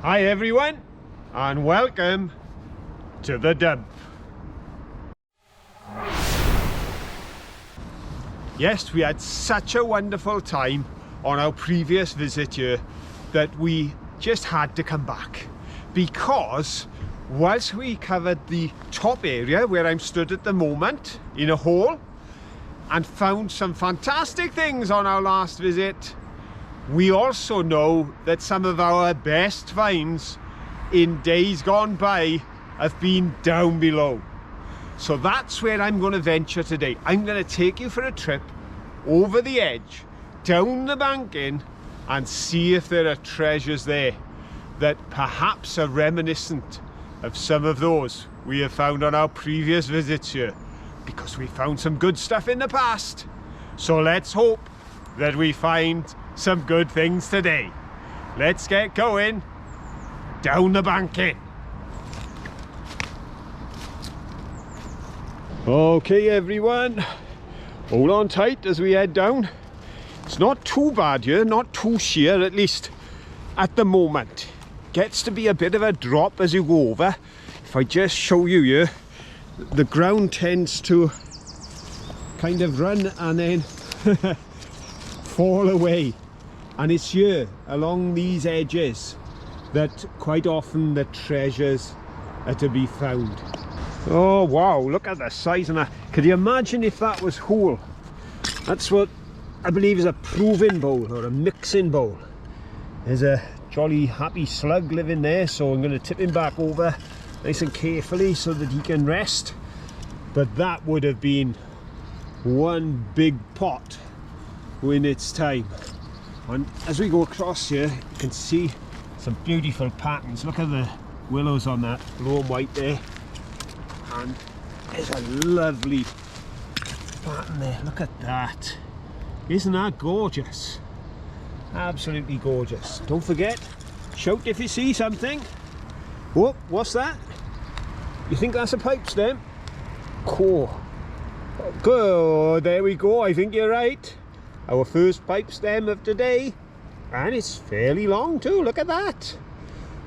Hi everyone, and welcome to the dump. Yes, we had such a wonderful time on our previous visit here that we just had to come back, because whilst we covered the top area where I'm stood at the moment in a hole and found some fantastic things on our last visit, we also know that some of our best finds in days gone by have been down below. So that's where I'm going to venture today. I'm going to take you for a trip over the edge, down the banking, and see if there are treasures there that perhaps are reminiscent of some of those we have found on our previous visits here, because we found some good stuff in the past. So let's hope that we find some good things today. Let's get going down the banking. Okay everyone, hold on tight as we head down. It's not too bad here, not too sheer, at least at the moment. Gets to be a bit of a drop as you go over. If I just show you here, the ground tends to kind of run and then fall away, and it's here along these edges that quite often the treasures are to be found. Oh wow, look at the size of that. Could you imagine if that was whole? That's what I believe is a proving bowl or a mixing bowl. There's a jolly happy slug living there, so I'm going to tip him back over nice and carefully so that he can rest. But that would have been one big pot in its time. And as we go across here, you can see some beautiful patterns. Look at the willows on that blue and white there, and there's a lovely pattern there. Look at that. Isn't that gorgeous? Absolutely gorgeous. Don't forget, shout if you see something. Whoa, what's that? You think that's a pipe stem? Cool. Good, there we go. I think you're right. Our first pipe stem of today, and it's fairly long too. Look at that.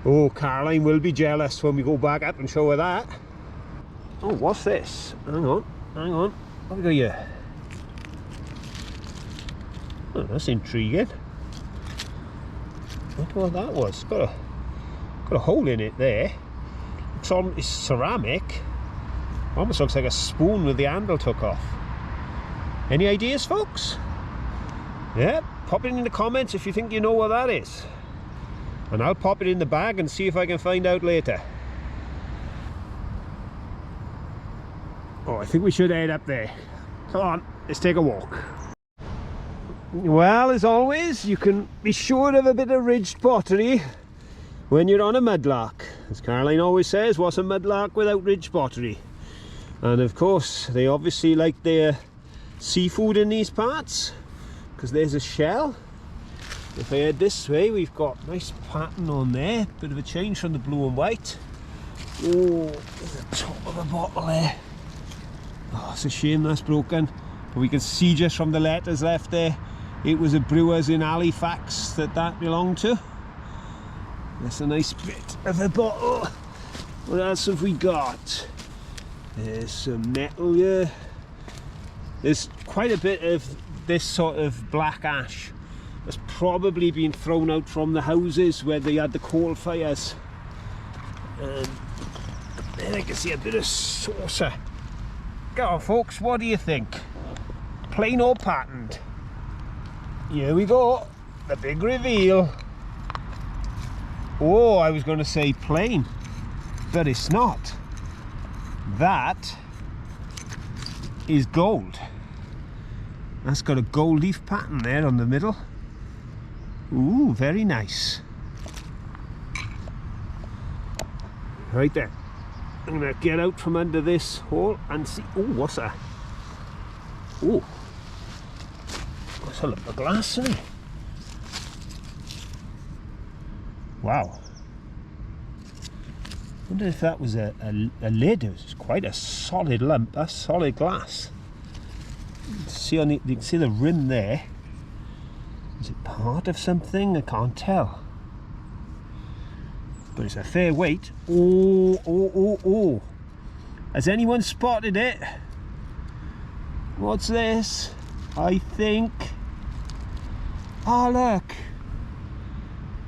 Oh, Caroline will be jealous when we go back up and show her that. Oh, what's this? Hang on. What have we got here? Oh, that's intriguing. I wonder what that was. Got a hole in it there. It's ceramic. Almost looks like a spoon with the handle took off. Any ideas, folks? Yeah, pop it in the comments if you think you know what that is. And I'll pop it in the bag and see if I can find out later. Oh, I think we should head up there. Come on, let's take a walk. Well, as always, you can be sure of a bit of ridged pottery when you're on a mudlark. As Caroline always says, what's a mudlark without ridged pottery? And of course, they obviously like their seafood in these parts, because there's a shell. If I head this way, we've got nice pattern on there, bit of a change from the blue and white. Oh, there's the top of the bottle there. Oh, it's a shame that's broken, but we can see just from the letters left there, it was a brewer's in Halifax that belonged to. That's a nice bit of a bottle. What else have we got? There's some metal here. There's quite a bit of this sort of black ash that's probably been thrown out from the houses where they had the coal fires. And then I can see a bit of saucer. Go on folks, what do you think? Plain or patterned? Here we go, the big reveal. Oh, I was going to say plain, but it's not. That is gold. That's got a gold leaf pattern there on the middle. Ooh, very nice. Right there. I'm going to get out from under this hole and see. Oh, what's that? Oh, that's a lump of glass, isn't it? Wow. I wonder if that was a lid. It was quite a solid lump. That's solid glass. See on the, you can see the rim there. Is it part of something? I can't tell. but it's a fair weight. Oh, oh, oh, oh. Has anyone spotted it? What's this? I think... Oh, look.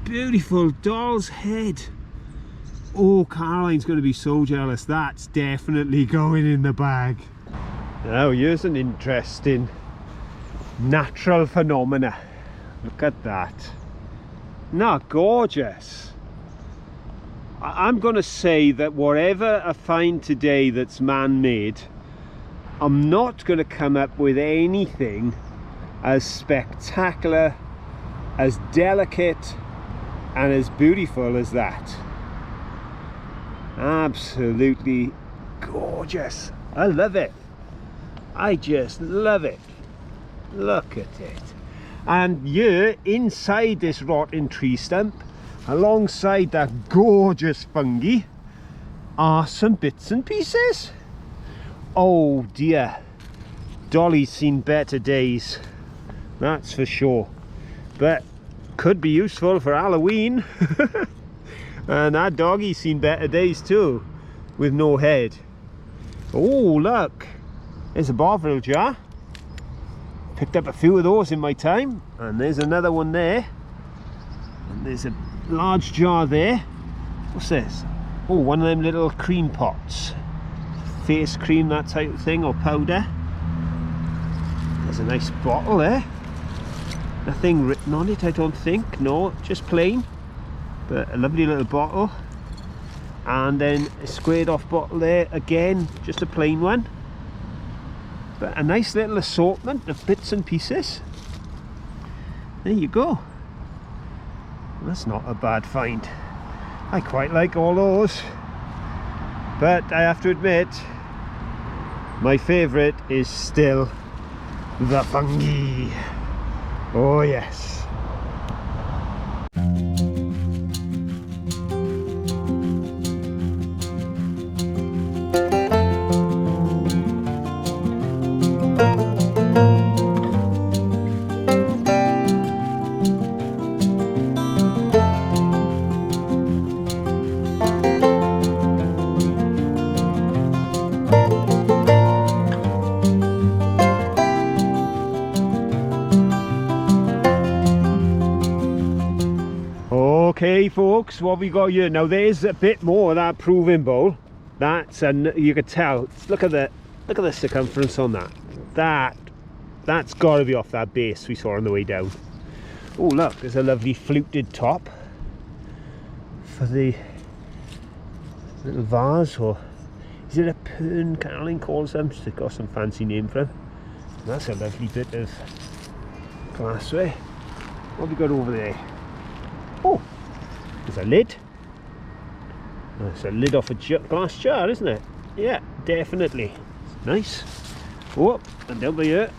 Beautiful doll's head. Oh, Caroline's going to be so jealous. That's definitely going in the bag. Now, here's an interesting natural phenomena. Look at that. Not gorgeous. I'm going to say that whatever I find today that's man-made, I'm not going to come up with anything as spectacular, as delicate and as beautiful as that. Absolutely gorgeous. I love it. I just love it. Look at it. And here inside this rotting tree stump, alongside that gorgeous fungi, are some bits and pieces. Oh dear, Dolly's seen better days, that's for sure, but could be useful for Halloween. And that doggie's seen better days too, with no head. Oh look, there's a Bovril jar. Picked up a few of those in my time, and there's another one there, and there's a large jar there. What's this? Oh, one of them little cream pots, face cream, that type of thing, or powder. There's a nice bottle there, nothing written on it I don't think, no, just plain, but a lovely little bottle. And then a squared off bottle there, again just a plain one, but a nice little assortment of bits and pieces. There you go. That's not a bad find. I quite like all those, but I have to admit my favourite is still the fungi. Oh yes. Okay folks, what we got here now, there's a bit more of that proving bowl. That's, and you could tell, look at the circumference on that. That's got to be off that base we saw on the way down. Oh look, there's a lovely fluted top for the little vase, or is it a pern, Caroline calls them? They've got some fancy name for them. That's a lovely bit of glassware. What have we got over there? Oh, there's a lid. That's a lid off a glass jar, isn't it? Yeah, definitely. It's nice. Oh, and down by here.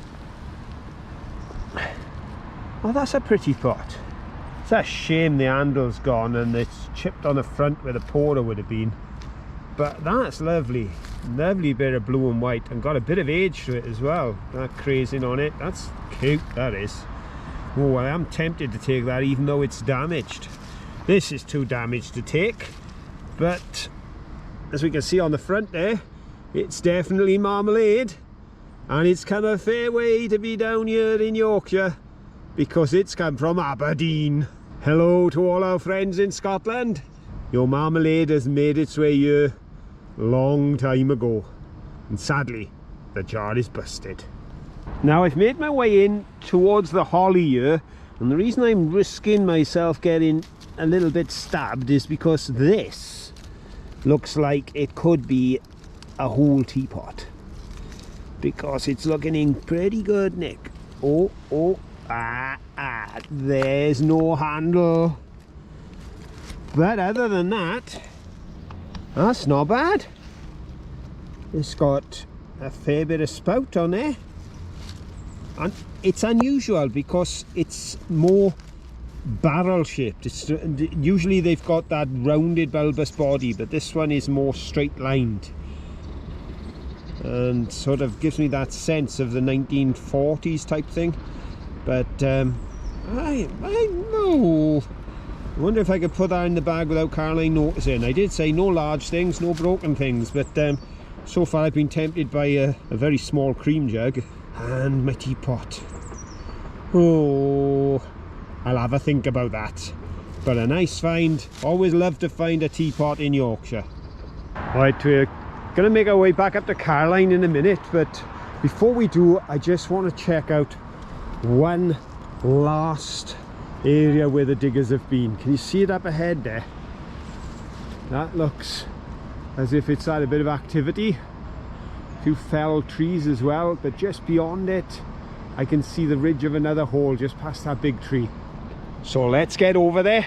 Oh, that's a pretty pot. It's a shame the handle's gone and it's chipped on the front where the pourer would have been. But that's lovely. Lovely bit of blue and white, and got a bit of age to it as well. That crazing on it. That's cute, that is. Oh, I am tempted to take that even though it's damaged. This is too damaged to take, but as we can see on the front there, it's definitely marmalade, and it's come a fair way to be down here in Yorkshire because it's come from Aberdeen. Hello to all our friends in Scotland. Your marmalade has made its way here a long time ago, and sadly the jar is busted. Now I've made my way in towards the holly here, and the reason I'm risking myself getting a little bit stabbed is because this looks like it could be a whole teapot, because it's looking in pretty good nick. There's no handle, but other than that, that's not bad. It's got a fair bit of spout on there, and it's unusual because it's more barrel shaped. It's usually they've got that rounded bulbous body, but this one is more straight lined and sort of gives me that sense of the 1940s type thing. But I know I wonder if I could put that in the bag without Caroline noticing. I did say no large things, no broken things, but so far I've been tempted by a very small cream jug and my teapot. Oh, I'll have a think about that. But a nice find. Always love to find a teapot in Yorkshire. Right, we're gonna make our way back up to Caroline in a minute, but before we do, I just want to check out one last area where the diggers have been. Can you see it up ahead there? That looks as if it's had a bit of activity. A few fell trees as well, but just beyond it I can see the ridge of another hole just past that big tree. So let's get over there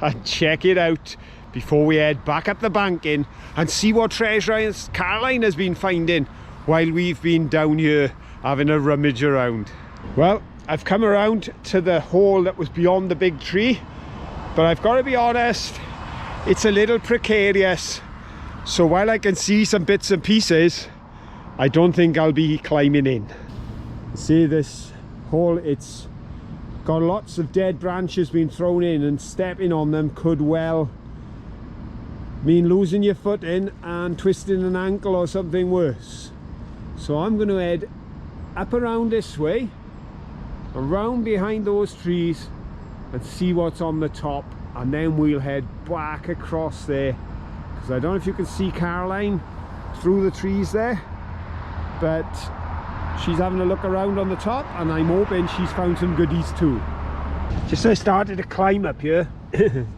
and check it out before we head back up the banking and see what treasure Caroline has been finding while we've been down here having a rummage around. Well, I've come around to the hole that was beyond the big tree, but I've got to be honest, it's a little precarious. So while I can see some bits and pieces, I don't think I'll be climbing in. See this hole, it's got lots of dead branches being thrown in, and stepping on them could well mean losing your footing and twisting an ankle or something worse. So I'm going to head up around this way, around behind those trees, and see what's on the top, and then we'll head back across there, because I don't know if you can see Caroline through the trees there, but she's having a look around on the top, and I'm hoping she's found some goodies too. Just as I started to climb up here,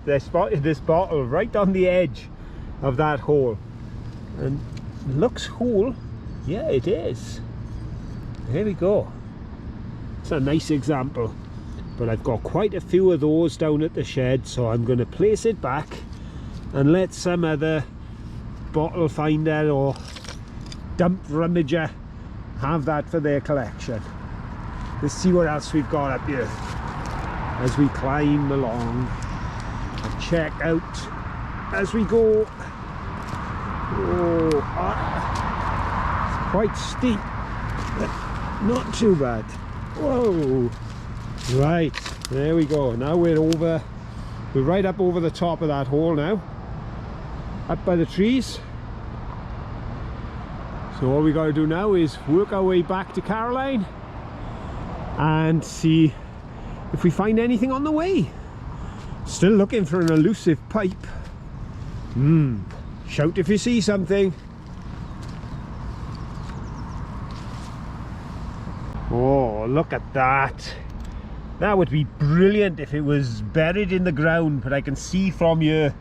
they spotted this bottle right on the edge of that hole, and it looks whole. Yeah, it is. There we go. It's a nice example, but I've got quite a few of those down at the shed, so I'm going to place it back and let some other bottle finder or dump rummager have that for their collection. Let's see what else we've got up here as we climb along and check out as we go. Oh, it's quite steep, but not too bad. Whoa, right, there we go. Now we're right up over the top of that hole now, up by the trees. So all we got to do now is work our way back to Caroline and see if we find anything on the way. Still looking for an elusive pipe. Shout if you see something. Oh, look at that. That would be brilliant if it was buried in the ground, but I can see from here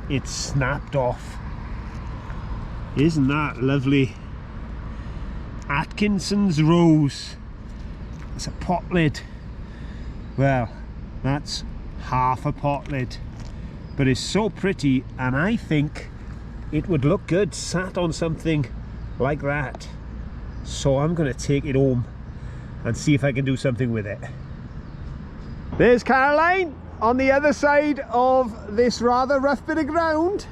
it's snapped off. Isn't that lovely? Atkinson's Rose. It's a pot lid. Well, that's half a pot lid, but it's so pretty, and I think it would look good sat on something like that. So I'm going to take it home and see if I can do something with it. There's Caroline on the other side of this rather rough bit of ground,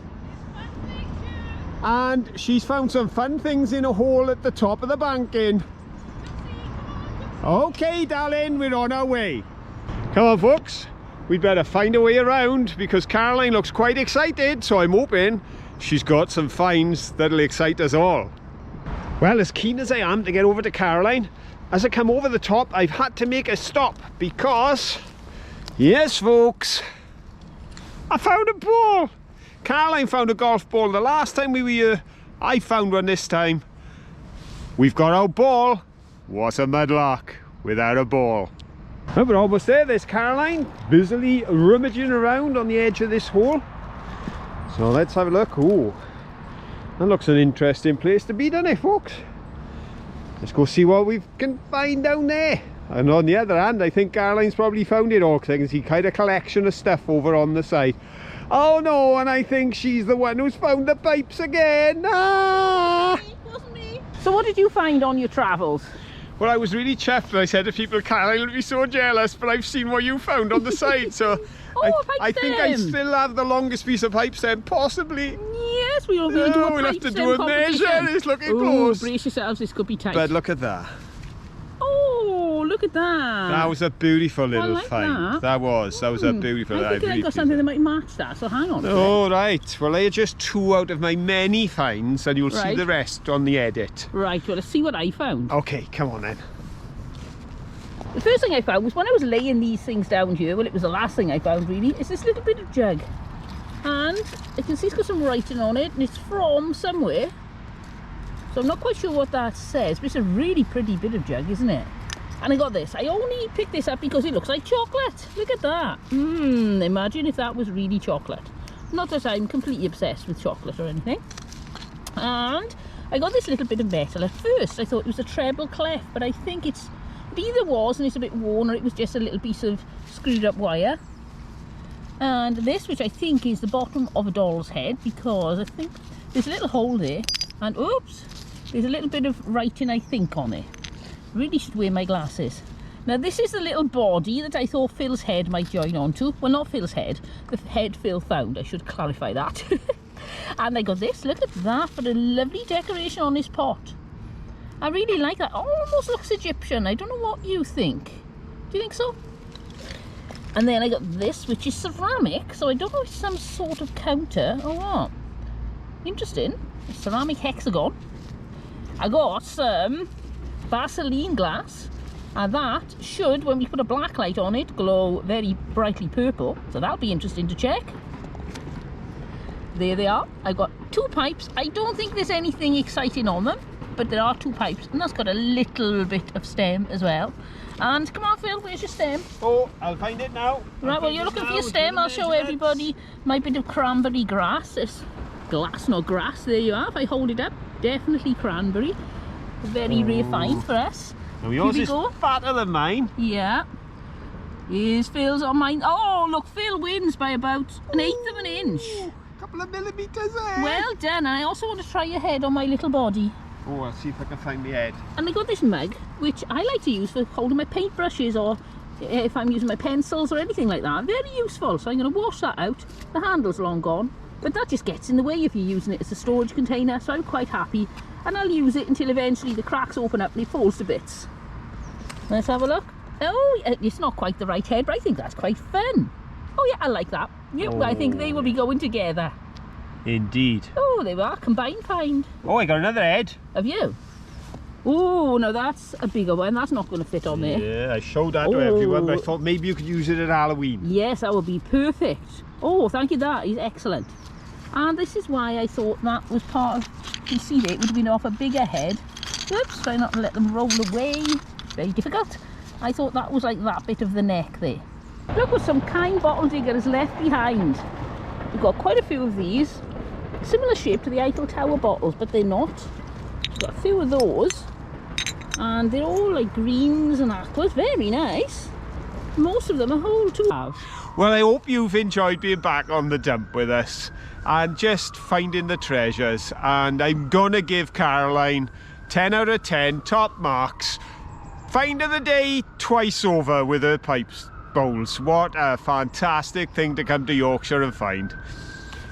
and she's found some fun things in a hole at the top of the banking. Okay darling, we're on our way. Come on folks, we'd better find a way around, because Caroline looks quite excited, so I'm hoping she's got some finds that'll excite us all. Well, as keen as I am to get over to Caroline, as I come over the top I've had to make a stop, because yes folks, I found a ball. Caroline found a golf ball the last time we were here. I found one this time. We've got our ball. What a mudlark without a ball. Well, we're almost there. There's Caroline busily rummaging around on the edge of this hole. So let's have a look. Oh, that looks an interesting place to be, doesn't it folks? Let's go see what we can find down there. And on the other hand, I think Caroline's probably found it all, because I can see quite a collection of stuff over on the side. Oh no, and I think she's the one who's found the pipes again. Ah! Wasn't me. So what did you find on your travels? Well, I was really chuffed. I said to people, Caroline will be so jealous, but I've seen what you found on the side, so I think I still have the longest piece of pipe stem, possibly. Yes, we'll do a pipe we'll have to stem do a measure. It's looking close. Brace yourselves, this could be tight. But look at that. Oh, look look at that. That was a beautiful little like find. that. That was a beautiful. I think I got something that might match that, so hang on. Oh, right. Well, they are just 2 out of my many finds, and you'll see Right. the rest on the edit. Right, well, let's see what I found. Okay, come on then. The first thing I found was when I was laying these things down here, well, it was the last thing I found really, is this little bit of jug. And I can see it's got some writing on it, and it's from somewhere. So I'm not quite sure what that says, but it's a really pretty bit of jug, isn't it? And I got this. I only picked this up because it looks like chocolate. Look at that. Imagine if that was really chocolate. Not that I'm completely obsessed with chocolate or anything. And I got this little bit of metal. At first I thought it was a treble clef, but I think it either was and it's a bit worn, or it was just a little piece of screwed up wire. And this, which I think is the bottom of a doll's head, because I think there's a little hole there, and oops, there's a little bit of writing, I think, on it. Really should wear my glasses. Now this is the little body that I thought Phil's head might join onto. Well, not Phil's head, the head Phil found, I should clarify that. And I got this, look at that, for a lovely decoration on his pot. I really like that. Almost looks Egyptian. I don't know what you think. Do you think so? And then I got this, which is ceramic, so I don't know if it's some sort of counter or what. Interesting. A ceramic hexagon. I got some Vaseline glass, and that should, when we put a black light on it, glow very brightly purple, so that'll be interesting to check. There they are. I got 2 pipes. I don't think there's anything exciting on them, but there are 2 pipes, and that's got a little bit of stem as well. And come on, Phil, where's your stem? Oh, I'll find it now. Right, well, you're looking for your stem. I'll show everybody my bit of cranberry grass. It's glass, not grass. There you are. If I hold it up, definitely cranberry. Very rare find for us. Now yours is fatter than mine. Yeah. Here's Phil's on mine. Oh, look, Phil wins by about 1/8 of an inch. A couple of millimetres there. Well done. And I also want to try your head on my little body. Oh, I'll see if I can find the head. And I got this mug, which I like to use for holding my paintbrushes, or if I'm using my pencils or anything like that. Very useful. So I'm going to wash that out. The handle's long gone, but that just gets in the way if you're using it as a storage container. So I'm quite happy, and I'll use it until eventually the cracks open up and it falls to bits. Let's have a look. Oh, it's not quite the right head, but I think that's quite fun. Oh yeah, I like that. Yep, I think they will be going together. Indeed. Oh, they are combined find. Oh, I got another head. Have you? Oh, no, that's a bigger one. That's not going to fit on there. Yeah, I showed that to everyone, but I thought maybe you could use it at Halloween. Yes, that would be perfect. Oh, thank you, that is excellent. And this is why I thought that was part of, you see there, it would have been off a bigger head. Oops, try not to let them roll away. Very difficult. I thought that was like that bit of the neck there. Look what some kind bottle digger has left behind. We've got quite a few of these. Similar shape to the Eiffel Tower bottles, but they're not. We've got a few of those. And they're all like greens and aquas. Very nice. Most of them are whole too. Well, I hope you've enjoyed being back on the dump with us and just finding the treasures. And I'm gonna give Caroline 10 out of 10 top marks. Find of the day twice over with her pipes bowls. What a fantastic thing to come to Yorkshire and find.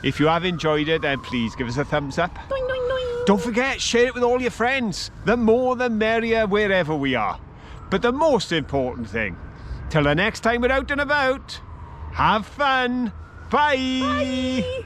If you have enjoyed it, then please give us a thumbs up. Doing, doing, doing. Don't forget, share it with all your friends. The more the merrier wherever we are. But the most important thing, till the next time we're out and about, have fun. Bye. Bye.